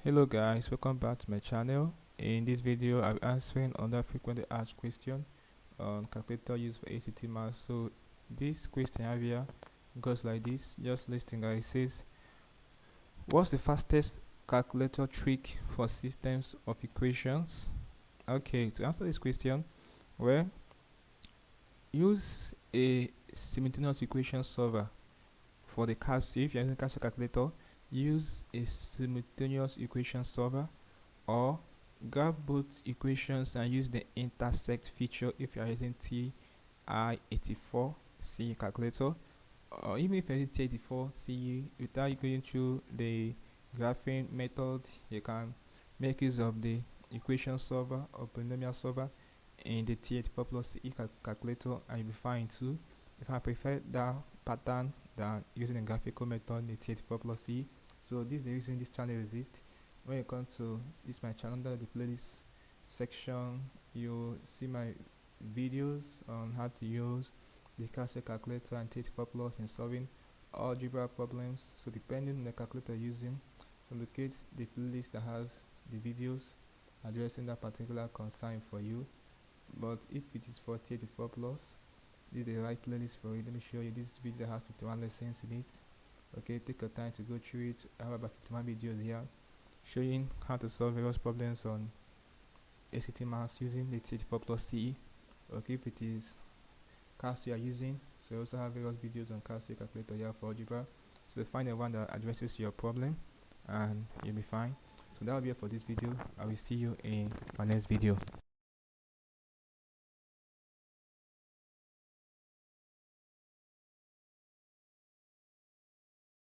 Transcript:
Hello guys, welcome back to my channel. In this video I'll be answering another frequently asked question on calculator used for ACT math. So this question here goes like this. Just listing guys, it says, what's the fastest calculator trick for systems of equations? Okay, to answer this question, well, use a simultaneous equation solver. For the CAS, if you're using CAS calculator, use a simultaneous equation solver, or grab both equations and use the intersect feature if you are using TI-84C calculator, or even if you're using TI-84C without going through the graphing method, you can make use of the equation solver or polynomial solver in the TI-84 plus CE calculator, and you'll be fine too. If I prefer that pattern than using a graphical method in the TI-84 plus CE. So this is the reason this channel exists. When you come to this my channel, under the playlist section, you'll see my videos on how to use the CAS calculator and TI-84 plus in solving algebra problems. So depending on the calculator using, so locate the playlist that has the videos addressing that particular concern for you. But if it is for TI-84 plus, this is the right playlist for it. Let me show you this video that has 51 lessons in it. Okay, take your time to go through it. I have about 51 videos here showing how to solve various problems on ACT maths using the TI-84 plus CE. Okay, if it is CAS you are using, so you also have various videos on CAS calculator here for algebra. So find the one that addresses your problem and you'll be fine. So that will be it for this video. I will see you in my next video.